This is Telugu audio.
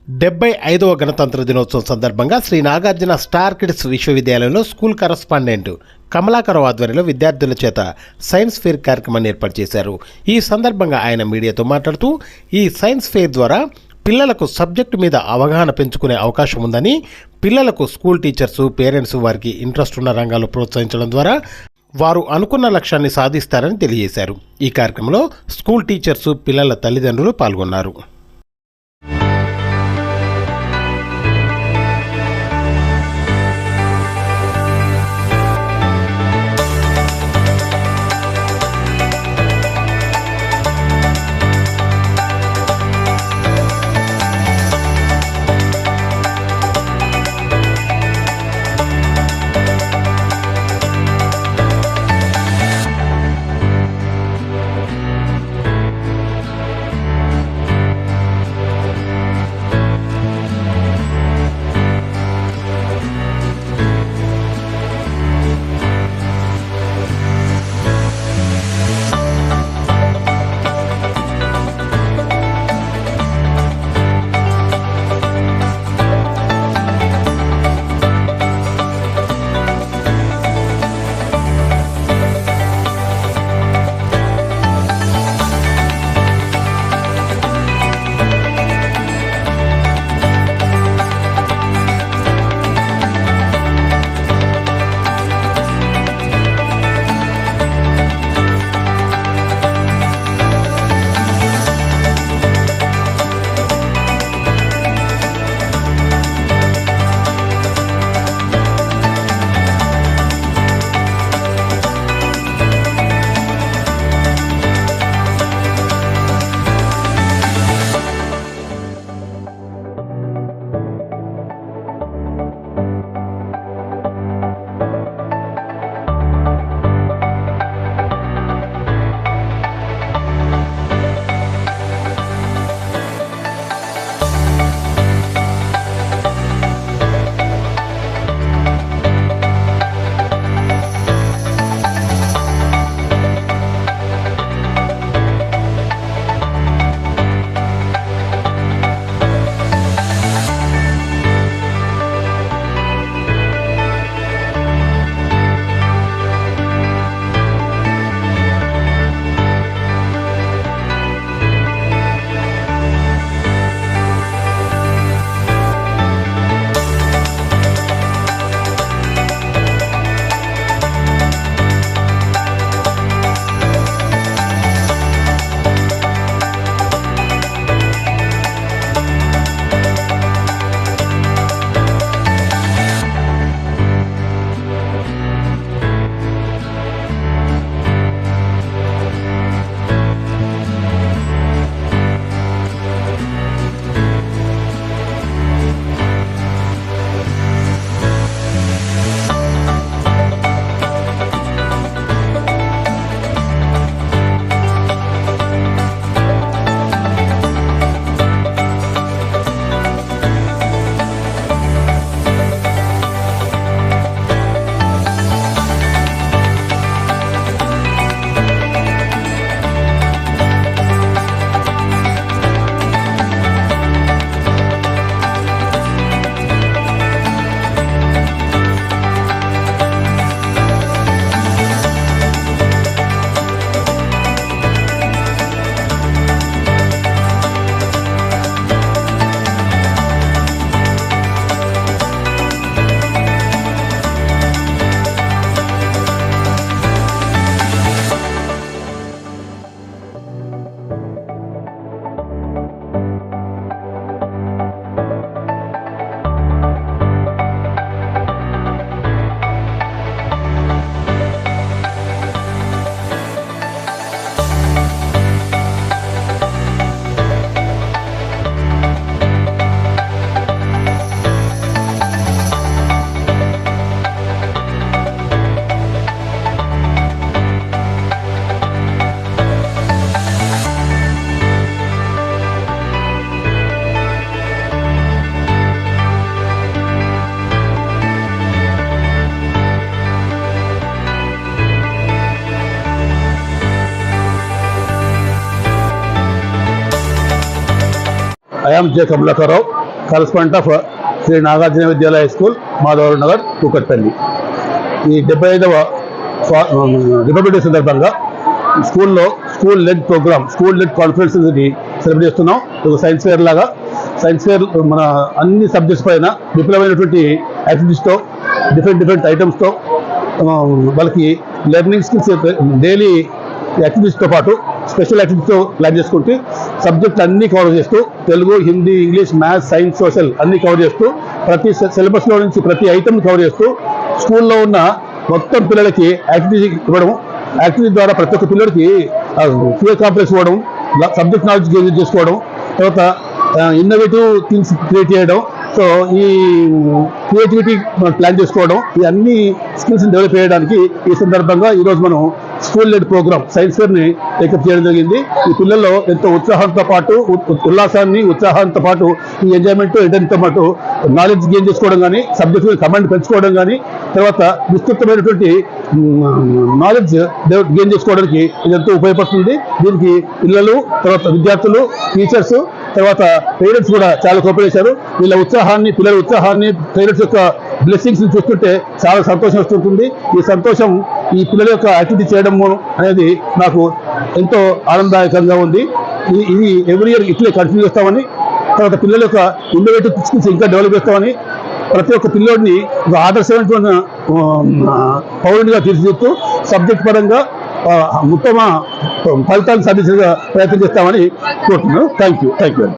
75వ గణతంత్ర దినోత్సవం సందర్భంగా శ్రీ నాగార్జున స్టార్ కిడ్స్ విశ్వవిద్యాలయంలో స్కూల్ కరస్పాండెంట్ కమలాకరావు ఆధ్వర్యంలో విద్యార్థుల చేత సైన్స్ ఫెయిర్ కార్యక్రమాన్ని ఏర్పాటు చేశారు. ఈ సందర్భంగా ఆయన మీడియాతో మాట్లాడుతూ ఈ సైన్స్ ఫెయిర్ ద్వారా పిల్లలకు సబ్జెక్టు మీద అవగాహన పెంచుకునే అవకాశం ఉందని, పిల్లలకు స్కూల్ టీచర్స్, పేరెంట్స్ వారికి ఇంట్రెస్ట్ ఉన్న రంగాల్లో ప్రోత్సహించడం ద్వారా వారు అనుకున్న లక్ష్యాన్ని సాధిస్తారని తెలియజేశారు. ఈ కార్యక్రమంలో స్కూల్ టీచర్స్, పిల్లల తల్లిదండ్రులు పాల్గొన్నారు. I am J. Kamalakarao. Correspondent of Shri Nagarjuna Vidyalaya school, Madhavarao Nagar, Kukatpally. ఈ 75వ రిపబ్లిక్ డే సందర్భంగా స్కూల్లో school led program, school led conference celebrate చేస్తున్నాం. ఒక సైన్స్ ఫేర్ లాగా. సైన్స్ ఫేర్ మన అన్ని సబ్జెక్ట్స్ పైన విపులమైనటువంటి యాక్టివిటీస్తో, డిఫరెంట్ ఐటమ్స్తో వాళ్ళకి లెర్నింగ్ స్కిల్స్, డైలీ యాక్టివిటీస్తో పాటు స్పెషల్ యాక్టివిటీస్తో ప్లాన్ చేసుకుంటూ సబ్జెక్ట్ అన్నీ కవర్ చేస్తూ, Telugu, Hindi, English, maths, science, social అన్నీ కవర్ చేస్తూ, ప్రతి సిలబస్లో నుంచి ప్రతి ఐటమ్ కవర్ చేస్తూ స్కూల్లో ఉన్న మొత్తం పిల్లలకి యాక్టివిటీ ఇవ్వడం, యాక్టివిటీ ద్వారా ప్రతి ఒక్క పిల్లలకి ఫియర్ కాంప్లెక్స్ ఇవ్వడం, సబ్జెక్ట్ నాలెడ్జ్ గెయిన్ చేసుకోవడం, తర్వాత ఇన్నోవేటివ్ థింగ్స్ క్రియేట్ చేయడం. సో ఈ క్రియేటివిటీ ప్లాన్ చేసుకోవడం, ఈ అన్ని స్కిల్స్ని డెవలప్ చేయడానికి ఈ సందర్భంగా ఈరోజు మనం స్కూల్ లెడ్ ప్రోగ్రామ్ సైన్స్ ఫేర్ని టేకప్ చేయడం జరిగింది. ఈ పిల్లల్లో ఎంతో ఉత్సాహంతో పాటు, ఉత్సాహంతో పాటు ఈ ఎంజాయ్మెంట్తో పాటు నాలెడ్జ్ గెయిన్ చేసుకోవడం కానీ, సబ్జెక్ట్ మీద కమాండ్ పెంచుకోవడం కానీ, తర్వాత విస్తృతమైనటువంటి నాలెడ్జ్ గెయిన్ చేసుకోవడానికి ఇది ఎంతో ఉపయోగపడుతుంది. దీనికి పిల్లలు, తర్వాత విద్యార్థులు, టీచర్స్, తర్వాత పేరెంట్స్ కూడా చాలా కోఆపరేట్ చేశారు. వీళ్ళ ఉత్సాహాన్ని, పిల్లల ఉత్సాహాన్ని, పేరెంట్స్ యొక్క బ్లెస్సింగ్స్ని చూస్తుంటే చాలా సంతోషం వస్తుంటుంది. ఈ సంతోషం ఈ పిల్లల యొక్క యాక్టివిటీ చేయడం అనేది నాకు ఎంతో ఆనందదాయకంగా ఉంది. ఇది ఎవ్రీ ఇయర్ ఇట్లే కంటిన్యూ చేస్తామని, తర్వాత పిల్లల యొక్క ఇన్నోవేటివ్ స్కిల్స్ ఇంకా డెవలప్ చేస్తామని, ప్రతి ఒక్క పిల్లోడిని ఒక ఆదర్శవంతమైన పౌరునిగా తీర్చిదిద్దుతూ సబ్జెక్ట్ పరంగా ఉత్తమ ఫలితాలు సాధించే ప్రయత్నం చేస్తామని కోరుతున్నాను. Thank you.